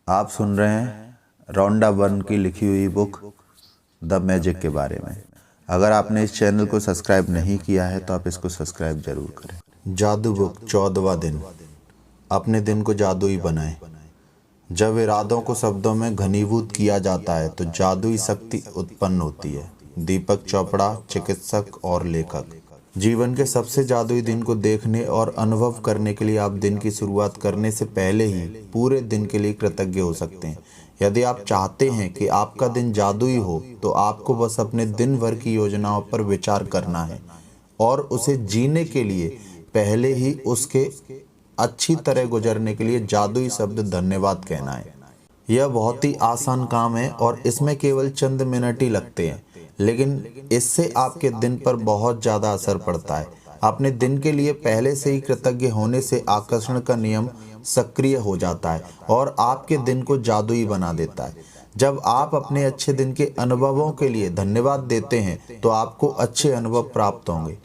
आप सुन रहे हैं रॉन्डा बर्न की लिखी हुई बुक द मैजिक के बारे में। अगर आपने इस चैनल को सब्सक्राइब नहीं किया है तो आप इसको सब्सक्राइब जरूर करें। जादू बुक 14वां दिन। अपने दिन को जादुई बनाएं। जब इरादों को शब्दों में घनीभूत किया जाता है तो जादुई शक्ति उत्पन्न होती है। दीपक चोपड़ा, चिकित्सक और लेखक। जीवन के सबसे जादुई दिन को देखने और अनुभव करने के लिए आप दिन की शुरुआत करने से पहले ही पूरे दिन के लिए कृतज्ञ हो सकते हैं। यदि आप चाहते हैं कि आपका दिन जादुई हो तो आपको बस अपने दिन भर की योजनाओं पर विचार करना है और उसे जीने के लिए पहले ही उसके अच्छी तरह गुजरने के लिए जादुई शब्द धन्यवाद कहना है। यह बहुत ही आसान काम है और इसमें केवल चंद मिनट ही लगते हैं, लेकिन इससे आपके दिन पर बहुत ज़्यादा असर पड़ता है। अपने दिन के लिए पहले से ही कृतज्ञ होने से आकर्षण का नियम सक्रिय हो जाता है और आपके दिन को जादुई बना देता है। जब आप अपने अच्छे दिन के अनुभवों के लिए धन्यवाद देते हैं तो आपको अच्छे अनुभव प्राप्त होंगे।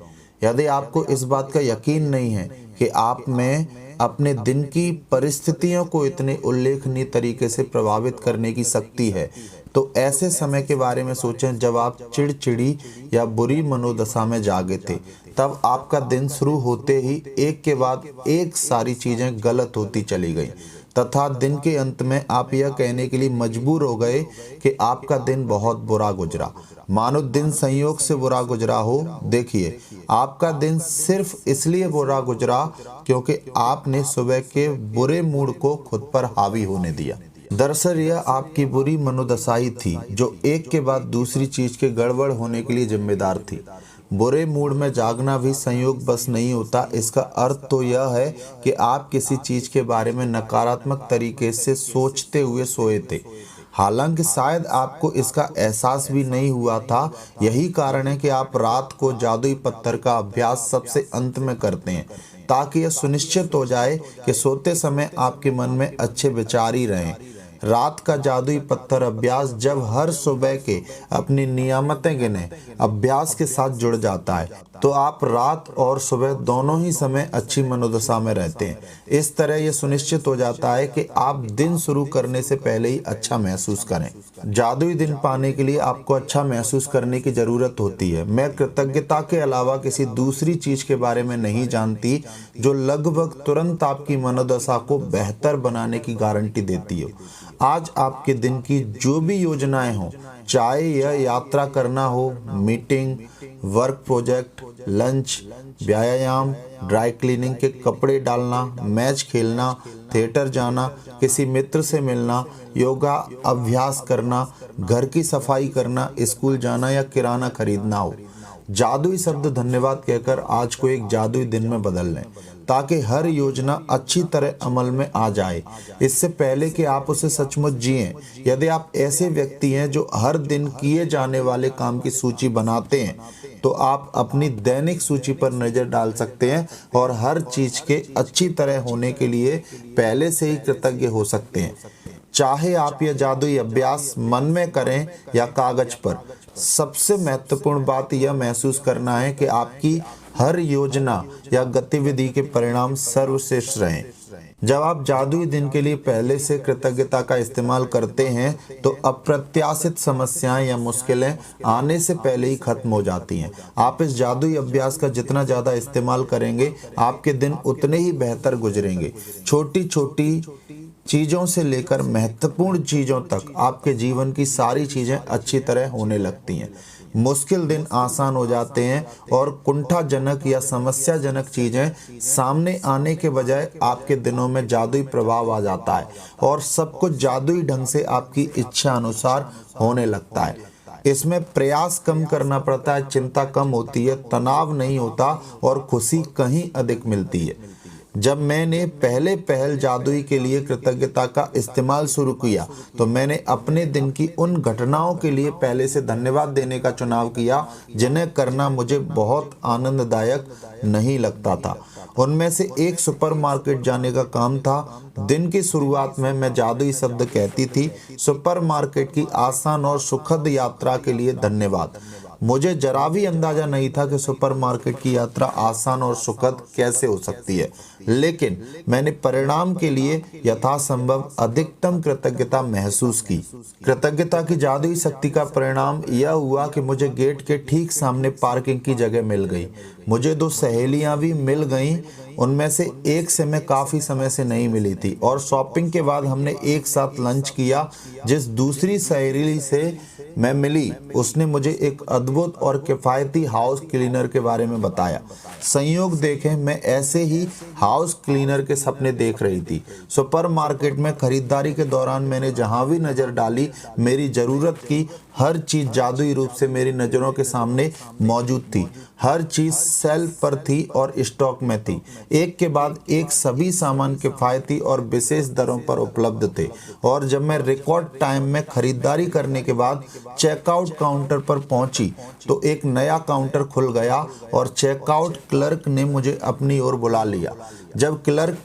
यदि आपको इस बात का यकीन नहीं है कि आप में अपने दिन की परिस्थितियों को इतने उल्लेखनीय तरीके से प्रभावित करने की शक्ति है, तो ऐसे समय के बारे में सोचें जब आप चिड़चिड़ी या बुरी मनोदशा में जागे थे। तब आपका दिन शुरू होते ही एक के बाद एक सारी चीज़ें गलत होती चली गई तथा दिन के अंत में आप यह कहने के लिए मजबूर हो गए कि आपका दिन बहुत बुरा गुजरा, मानो दिन संयोग से बुरा गुजरा हो। देखिए, आपका दिन सिर्फ इसलिए बुरा गुजरा क्योंकि आपने सुबह के बुरे मूड को खुद पर हावी होने दिया। दरअसल यह आपकी बुरी मनोदशा ही थी जो एक के बाद दूसरी चीज के गड़बड़ होने के लिए जिम्मेदार थी। बुरे मूड में जागना भी संयोग बस नहीं होता। इसका अर्थ तो यह है कि आप किसी चीज के बारे में नकारात्मक तरीके से सोचते हुए सोए थे, हालांकि शायद आपको इसका एहसास भी नहीं हुआ था। यही कारण है कि आप रात को जादुई पत्थर का अभ्यास सबसे अंत में करते हैं, ताकि यह सुनिश्चित हो जाए कि सोते समय आपके मन में अच्छे विचार ही रहें। रात का जादुई पत्थर अभ्यास जब हर सुबह के अपनी नियमित गिने अभ्यास के साथ जुड़ जाता है तो आप रात और सुबह दोनों ही समय अच्छी मनोदशा में रहते हैं। इस तरह यह सुनिश्चित हो जाता है कि आप दिन शुरू करने से पहले ही अच्छा महसूस करें। जादुई दिन पाने के लिए आपको अच्छा महसूस करने की जरूरत होती है। मैं कृतज्ञता के अलावा किसी दूसरी चीज के बारे में नहीं जानती जो लगभग तुरंत आपकी मनोदशा को बेहतर बनाने की गारंटी देती हो। आज आपके दिन की जो भी योजनाएं हों, चाहे यह यात्रा करना हो, मीटिंग, वर्क प्रोजेक्ट, लंच, व्यायाम, ड्राई क्लीनिंग के कपड़े डालना, मैच खेलना, थिएटर जाना, किसी मित्र से मिलना, योगा अभ्यास करना, घर की सफाई करना, स्कूल जाना या किराना खरीदना हो, जादुई शब्द धन्यवाद कहकर आज को एक जादुई दिन में बदल लें ताकि हर योजना अच्छी तरह अमल में आ जाए, इससे पहले कि आप उसे सचमुच जिएं। यदि आप ऐसे व्यक्ति हैं जो हर दिन किए जाने वाले काम की सूची बनाते हैं तो आप अपनी दैनिक सूची पर नज़र डाल सकते हैं और हर चीज के अच्छी तरह होने के लिए पहले से ही कृतज्ञ हो सकते हैं। चाहे आप यह जादुई अभ्यास मन में करें या कागज पर, सबसे महत्वपूर्ण बात यह महसूस करना है कि आपकी हर योजना या गतिविधि के परिणाम सर्वश्रेष्ठ रहें। जब आप जादुई दिन के लिए पहले से कृतज्ञता का इस्तेमाल करते हैं तो अप्रत्याशित समस्याएं या मुश्किलें आने से पहले ही खत्म हो जाती हैं। आप इस जादुई अभ्यास का जितना ज़्यादा इस्तेमाल करेंगे, आपके दिन उतने ही बेहतर गुजरेंगे। छोटी छोटी चीज़ों से लेकर महत्वपूर्ण चीज़ों तक आपके जीवन की सारी चीज़ें अच्छी तरह होने लगती हैं। मुश्किल दिन आसान हो जाते हैं और कुंठाजनक या समस्याजनक चीज़ें सामने आने के बजाय आपके दिनों में जादुई प्रभाव आ जाता है और सब कुछ जादुई ढंग से आपकी इच्छा अनुसार होने लगता है। इसमें प्रयास कम करना पड़ता है, चिंता कम होती है, तनाव नहीं होता और खुशी कहीं अधिक मिलती है। जब मैंने पहल जादुई के लिए कृतज्ञता का इस्तेमाल शुरू किया तो मैंने अपने दिन की उन घटनाओं के लिए पहले से धन्यवाद देने का चुनाव किया जिन्हें करना मुझे बहुत आनंददायक नहीं लगता था। उनमें से एक सुपरमार्केट जाने का काम था। दिन की शुरुआत में मैं जादुई शब्द कहती थी, सुपरमार्केट की आसान और सुखद यात्रा के लिए धन्यवाद। मुझे जरा भी अंदाजा नहीं था कि सुपरमार्केट की यात्रा आसान और सुखद कैसे हो सकती है, लेकिन मैंने परिणाम के लिए यथासंभव अधिकतम कृतज्ञता महसूस की। कृतज्ञता की जादुई शक्ति का परिणाम यह हुआ कि मुझे गेट के ठीक सामने पार्किंग की जगह मिल गई। मुझे 2 सहेलियां भी मिल गईं। उनमें से एक से मैं काफ़ी समय से नहीं मिली थी और शॉपिंग के बाद हमने एक साथ लंच किया। जिस दूसरी सहेली से मैं मिली उसने मुझे एक अद्भुत और किफ़ायती हाउस क्लीनर के बारे में बताया। संयोग देखें मैं ऐसे ही हाउस क्लीनर के सपने देख रही थी। सुपरमार्केट में खरीदारी के दौरान मैंने जहां भी नज़र डाली, मेरी ज़रूरत की हर चीज़ जादुई रूप से मेरी नज़रों के सामने मौजूद थी। हर चीज़ सेल्फ पर थी और स्टॉक में थी। एक के बाद एक सभी सामान किफ़ायती और विशेष दरों पर उपलब्ध थे। और जब मैं रिकॉर्ड टाइम में खरीदारी करने के बाद चेकआउट काउंटर पर पहुंची तो एक नया काउंटर खुल गया और चेकआउट क्लर्क ने मुझे अपनी ओर बुला लिया। जब क्लर्क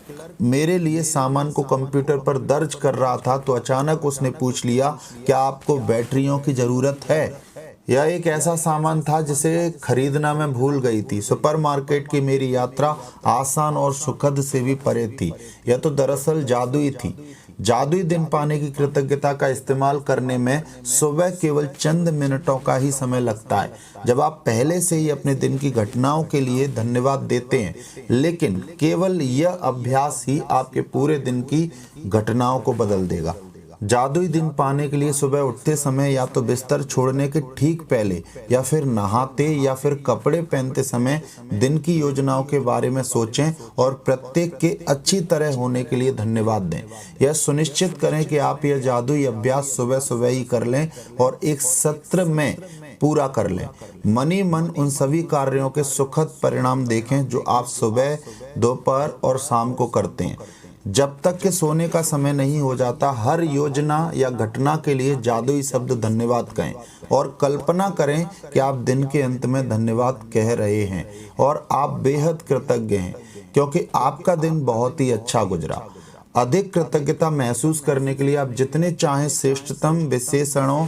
मेरे लिए सामान को कंप्यूटर पर दर्ज कर रहा था तो अचानक उसने पूछ लिया, क्या आपको बैटरियों की ज़रूरत है? यह एक ऐसा सामान था जिसे खरीदना मैं भूल गई थी। सुपरमार्केट की मेरी यात्रा आसान और सुखद से भी परे थी। यह तो दरअसल जादुई थी। जादुई दिन पाने की कृतज्ञता का इस्तेमाल करने में सुबह केवल चंद मिनटों का ही समय लगता है, जब आप पहले से ही अपने दिन की घटनाओं के लिए धन्यवाद देते हैं। लेकिन केवल यह अभ्यास ही आपके पूरे दिन की घटनाओं को बदल देगा। जादुई दिन पाने के लिए सुबह उठते समय या तो बिस्तर छोड़ने के ठीक पहले या फिर नहाते या फिर कपड़े पहनते समय दिन की योजनाओं के बारे में सोचें और प्रत्येक के अच्छी तरह होने के लिए धन्यवाद दें। यह सुनिश्चित करें कि आप यह जादुई अभ्यास सुबह सुबह ही कर लें और एक सत्र में पूरा कर लें। मनी मन उन सभी कार्यों के सुखद परिणाम देखें जो आप सुबह, दोपहर और शाम को करते हैं। जब तक कि सोने का समय नहीं हो जाता, हर योजना या घटना के लिए जादुई शब्द धन्यवाद कहें और कल्पना करें कि आप दिन के अंत में धन्यवाद कह रहे हैं और आप बेहद कृतज्ञ हैं क्योंकि आपका दिन बहुत ही अच्छा गुजरा। अधिक कृतज्ञता महसूस करने के लिए आप जितने चाहें श्रेष्ठतम विशेषणों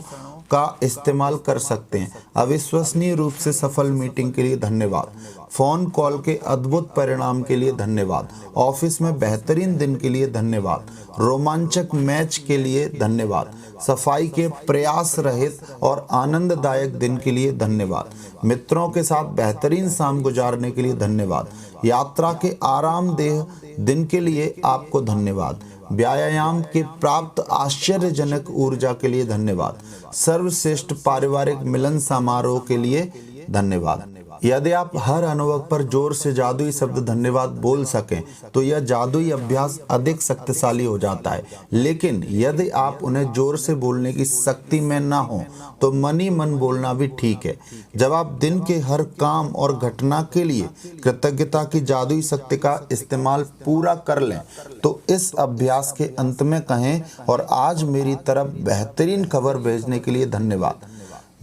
का इस्तेमाल कर सकते हैं। अविश्वसनीय रूप से सफल मीटिंग के लिए धन्यवाद, फ़ोन कॉल के अद्भुत परिणाम के लिए धन्यवाद, ऑफिस में बेहतरीन दिन के लिए धन्यवाद, रोमांचक मैच के लिए धन्यवाद, सफाई के प्रयास रहित और आनंददायक दिन के लिए धन्यवाद, मित्रों के साथ बेहतरीन शाम गुजारने के लिए धन्यवाद, यात्रा के आरामदेह दिन के लिए आपको धन्यवाद, व्यायाम के प्राप्त आश्चर्यजनक ऊर्जा के लिए धन्यवाद, सर्वश्रेष्ठ पारिवारिक मिलन समारोह के लिए धन्यवाद। यदि आप हर अनुभव पर जोर से जादुई शब्द धन्यवाद बोल सकें तो यह जादुई अभ्यास अधिक शक्तिशाली हो जाता है। लेकिन यदि आप उन्हें जोर से बोलने की शक्ति में ना हो तो मनी मन बोलना भी ठीक है। जब आप दिन के हर काम और घटना के लिए कृतज्ञता की जादुई शक्ति का इस्तेमाल पूरा कर लें तो इस अभ्यास के अंत में कहें, और आज मेरी तरफ बेहतरीन खबर भेजने के लिए धन्यवाद।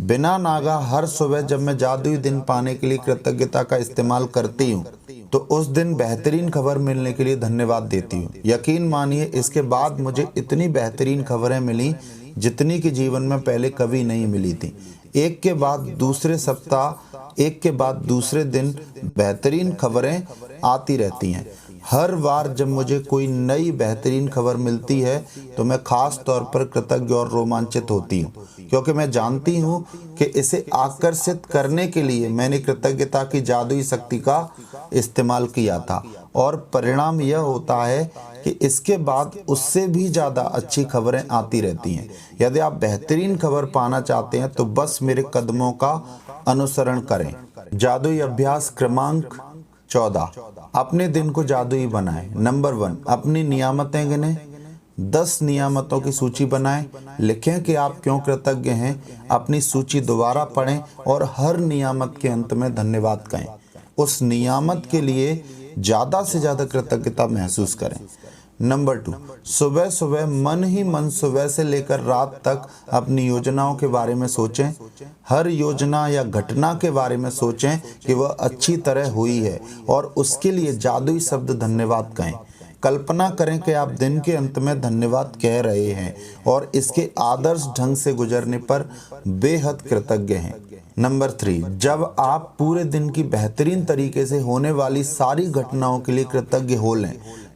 बिना नागा हर सुबह जब मैं जादुई दिन पाने के लिए कृतज्ञता का इस्तेमाल करती हूँ तो उस दिन बेहतरीन खबर मिलने के लिए धन्यवाद देती हूँ। यकीन मानिए इसके बाद मुझे इतनी बेहतरीन खबरें मिली जितनी कि जीवन में पहले कभी नहीं मिली थी। एक के बाद दूसरे सप्ताह, एक के बाद दूसरे दिन बेहतरीन खबरें आती रहती हैं। हर बार जब मुझे कोई नई बेहतरीन खबर मिलती है तो मैं खास तौर पर कृतज्ञ और रोमांचित होती हूँ क्योंकि मैं जानती हूँ कि इसे आकर्षित करने के लिए मैंने कृतज्ञता की जादुई शक्ति का इस्तेमाल किया था, और परिणाम यह होता है कि इसके बाद उससे भी ज़्यादा अच्छी खबरें आती रहती हैं। यदि आप बेहतरीन खबर पाना चाहते हैं तो बस मेरे कदमों का अनुसरण करें। जादुई अभ्यास क्रमांक 14, अपने दिन को जादुई बनाएं। नंबर 1, अपनी नियामतें गिनें। 10 नियामतों की सूची बनाएं। लिखें कि आप क्यों कृतज्ञ हैं। अपनी सूची दोबारा पढ़ें और हर नियामत के अंत में धन्यवाद कहें। उस नियामत के लिए ज़्यादा से ज़्यादा कृतज्ञता महसूस करें। नंबर 2, सुबह सुबह मन ही मन सुबह से लेकर रात तक अपनी योजनाओं के बारे में सोचें। हर योजना या घटना के बारे में सोचें कि वह अच्छी तरह हुई है और उसके लिए जादुई शब्द धन्यवाद कहें। कल्पना करें कि आप दिन के अंत में धन्यवाद कह रहे हैं और इसके आदर्श ढंग से गुजरने पर बेहद कृतज्ञ हैं। नंबर 3, जब आप पूरे दिन की बेहतरीन तरीके से होने वाली सारी घटनाओं के लिए कृतज्ञ हो लें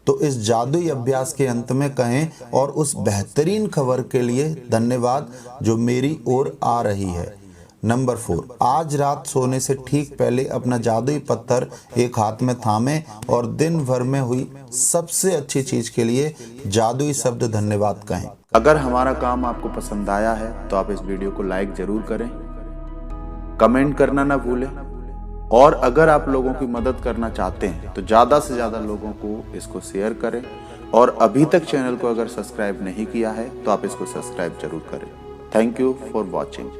तो इस जादुई अभ्यास के अंत में कहें, और उस बेहतरीन खबर के लिए धन्यवाद जो मेरी ओर आ रही है। नंबर 4, आज रात सोने से ठीक पहले अपना जादुई पत्थर एक हाथ में थामें और दिन भर में हुई सबसे अच्छी चीज के लिए जादुई शब्द धन्यवाद कहें। अगर हमारा काम आपको पसंद आया है तो आप इस वीडियो को लाइक जरूर करें, कमेंट करना ना भूलें, और अगर आप लोगों की मदद करना चाहते हैं तो ज़्यादा से ज़्यादा लोगों को इसको शेयर करें, और अभी तक चैनल को अगर सब्सक्राइब नहीं किया है तो आप इसको सब्सक्राइब जरूर करें। Thank you for watching.